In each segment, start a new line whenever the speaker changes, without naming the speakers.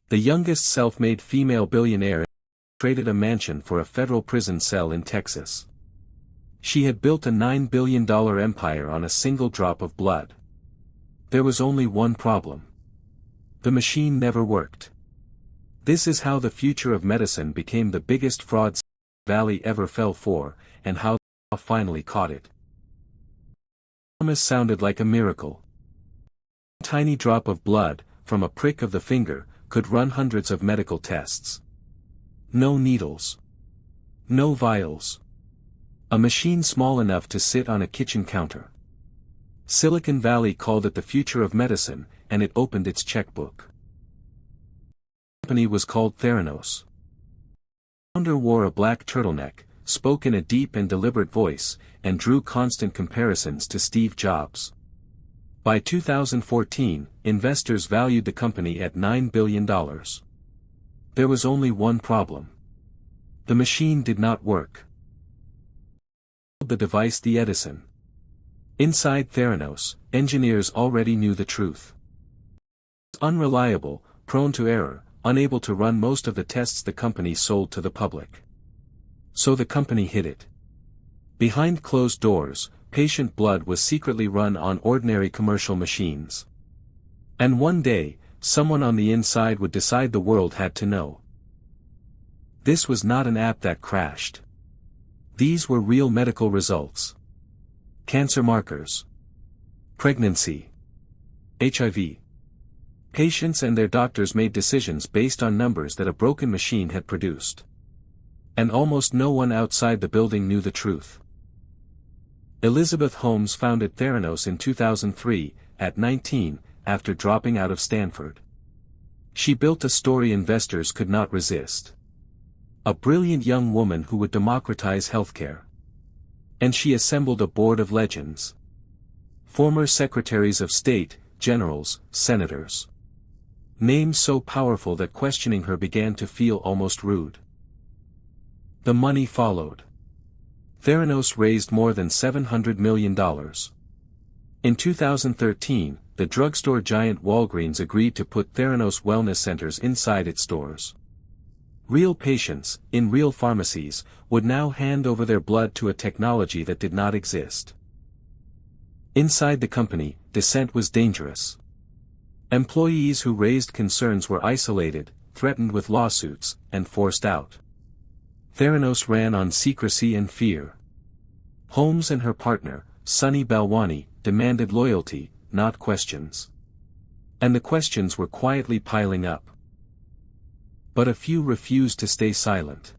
The youngest self-made female billionaire traded a mansion for a federal prison cell in Texas. She had built a $9 billion empire on a single drop of blood. There was only one problem. The machine never worked. This is how the future of medicine became the biggest fraud Valley ever fell for, and how the law finally caught it. The promise sounded like a miracle. A tiny drop of blood, from a prick of the finger, could run hundreds of medical tests. No needles. No vials. A machine small enough to sit on a kitchen counter. Silicon Valley called it the future of medicine, and it opened its checkbook. The company was called Theranos. The founder wore a black turtleneck, spoke in a deep and deliberate voice, and drew constant comparisons to Steve Jobs. By 2014, investors valued the company at $9 billion. There was only one problem. The machine did not work. The device, the Edison. Inside Theranos, engineers already knew the truth. It was unreliable, prone to error, unable to run most of the tests the company sold to the public. So the company hid it. Behind closed doors, patient blood was secretly run on ordinary commercial machines. And one day, someone on the inside would decide the world had to know. This was not an app that crashed. These were real medical results. Cancer markers. Pregnancy. HIV. Patients and their doctors made decisions based on numbers that a broken machine had produced. And almost no one outside the building knew the truth. Elizabeth Holmes founded Theranos in 2003, at 19, after dropping out of Stanford. She built a story investors could not resist. A brilliant young woman who would democratize healthcare. And she assembled a board of legends. Former secretaries of state, generals, senators. Names so powerful that questioning her began to feel almost rude. The money followed. Theranos raised more than $700 million. In 2013, the drugstore giant Walgreens agreed to put Theranos wellness centers inside its stores. Real patients, in real pharmacies, would now hand over their blood to a technology that did not exist. Inside the company, dissent was dangerous. Employees who raised concerns were isolated, threatened with lawsuits, and forced out. Theranos ran on secrecy and fear. Holmes and her partner, Sunny Balwani, demanded loyalty, not questions. And the questions were quietly piling up. But a few refused to stay silent.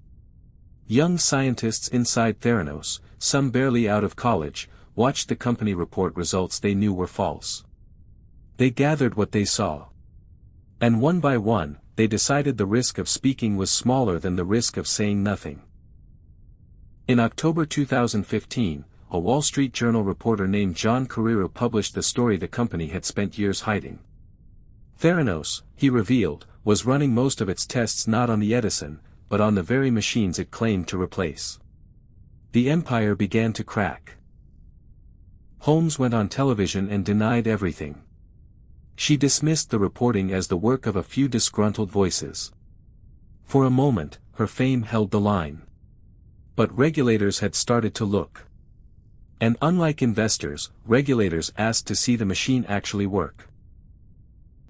Young scientists inside Theranos, some barely out of college, watched the company report results they knew were false. They gathered what they saw. And one by one, they decided the risk of speaking was smaller than the risk of saying nothing. In October 2015, a Wall Street Journal reporter named John Carreyrou published the story the company had spent years hiding. Theranos, he revealed, was running most of its tests not on the Edison, but on the very machines it claimed to replace. The empire began to crack. Holmes went on television and denied everything. She dismissed the reporting as the work of a few disgruntled voices. For a moment, her fame held the line. But regulators had started to look. And unlike investors, regulators asked to see the machine actually work.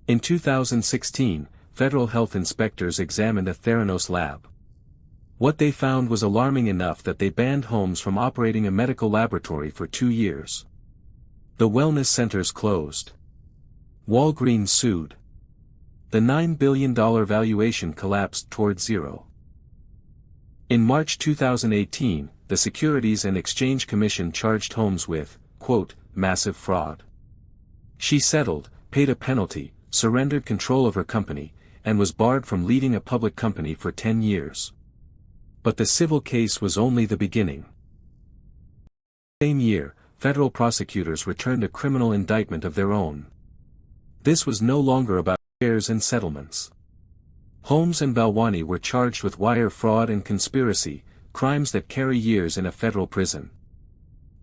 In 2016, federal health inspectors examined a Theranos lab. What they found was alarming enough that they banned Holmes from operating a medical laboratory for 2 years. The wellness centers closed. Walgreens sued. The $9 billion valuation collapsed toward zero. In March 2018, the Securities and Exchange Commission charged Holmes with, quote, massive fraud. She settled, paid a penalty, surrendered control of her company, and was barred from leading a public company for 10 years. But the civil case was only the beginning. Same year, federal prosecutors returned a criminal indictment of their own. This was no longer about shares and settlements. Holmes and Balwani were charged with wire fraud and conspiracy, crimes that carry years in a federal prison.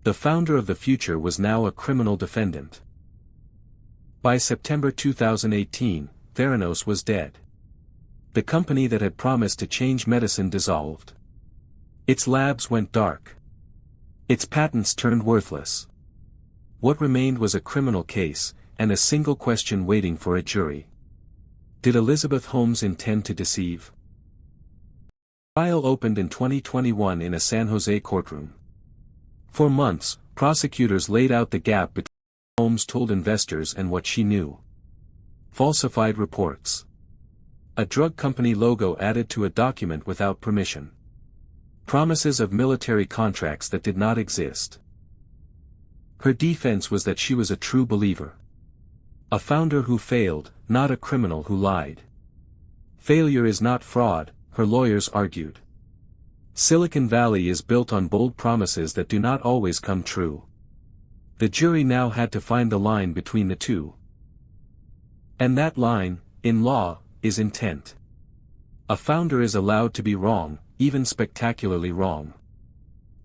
The founder of the future was now a criminal defendant. By September 2018, Theranos was dead. The company that had promised to change medicine dissolved. Its labs went dark. Its patents turned worthless. What remained was a criminal case, and a single question waiting for a jury. Did Elizabeth Holmes intend to deceive? The trial opened in 2021 in a San Jose courtroom. For months, prosecutors laid out the gap between what Holmes told investors and what she knew. Falsified reports. A drug company logo added to a document without permission. Promises of military contracts that did not exist. Her defense was that she was a true believer. A founder who failed, not a criminal who lied. Failure is not fraud, her lawyers argued. Silicon Valley is built on bold promises that do not always come true. The jury now had to find the line between the two. And that line, in law, is intent. A founder is allowed to be wrong, even spectacularly wrong.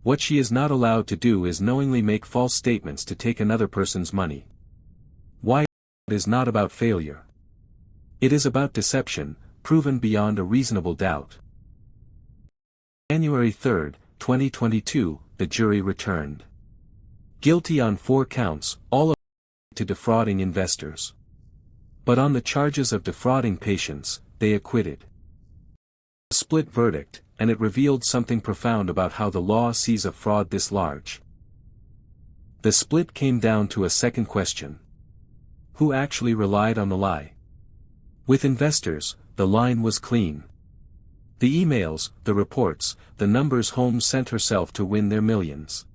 What she is not allowed to do is knowingly make false statements to take another person's money. Why? It is not about failure. It is about deception, proven beyond a reasonable doubt. January 3, 2022, the jury returned. Guilty on 4 counts, all of them to defrauding investors. But on the charges of defrauding patients, they acquitted. A split verdict, and it revealed something profound about how the law sees a fraud this large. The split came down to a second question. Who actually relied on the lie? With investors, the line was clean. The emails, the reports, the numbers Holmes sent herself to win their millions.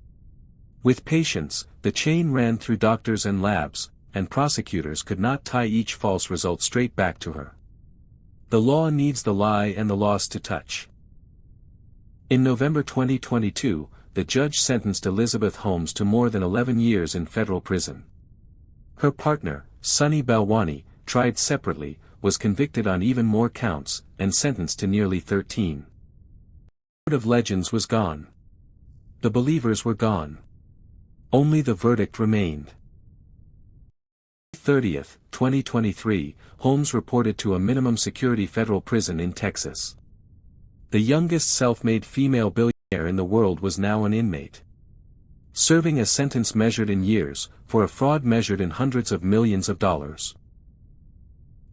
With patients, the chain ran through doctors and labs, and prosecutors could not tie each false result straight back to her. The law needs the lie and the loss to touch. In November 2022, the judge sentenced Elizabeth Holmes to more than 11 years in federal prison. Her partner, Sunny Balwani, tried separately, was convicted on even more counts, and sentenced to nearly 13. The Court of Legends was gone. The believers were gone. Only the verdict remained. 30, 2023, Holmes reported to a minimum security federal prison in Texas. The youngest self-made female billionaire in the world was now an inmate. Serving a sentence measured in years, for a fraud measured in hundreds of millions of dollars.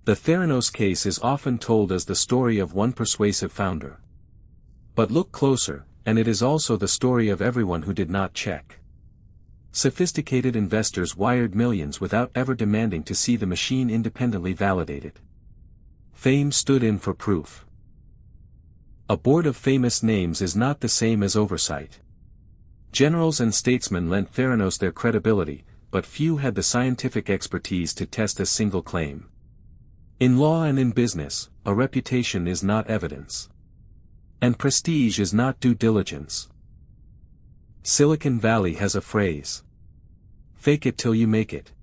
The Theranos case is often told as the story of one persuasive founder. But look closer, and it is also the story of everyone who did not check. Sophisticated investors wired millions without ever demanding to see the machine independently validated. Fame stood in for proof. A board of famous names is not the same as oversight. Generals and statesmen lent Theranos their credibility, but few had the scientific expertise to test a single claim. In law and in business, a reputation is not evidence. And prestige is not due diligence. Silicon Valley has a phrase. Fake it till you make it.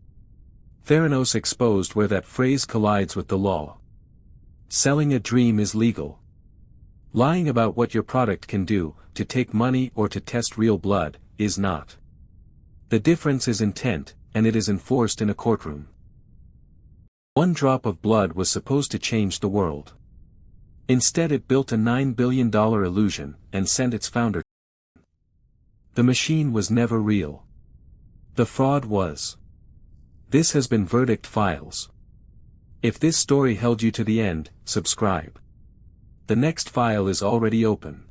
Theranos exposed where that phrase collides with the law. Selling a dream is legal. Lying about what your product can do, to take money or to test real blood, is not. The difference is intent, and it is enforced in a courtroom. One drop of blood was supposed to change the world. Instead it built a $9 billion illusion, and sent its founder. The machine was never real. The fraud was. This has been Verdict Files. If this story held you to the end, subscribe. The next file is already open.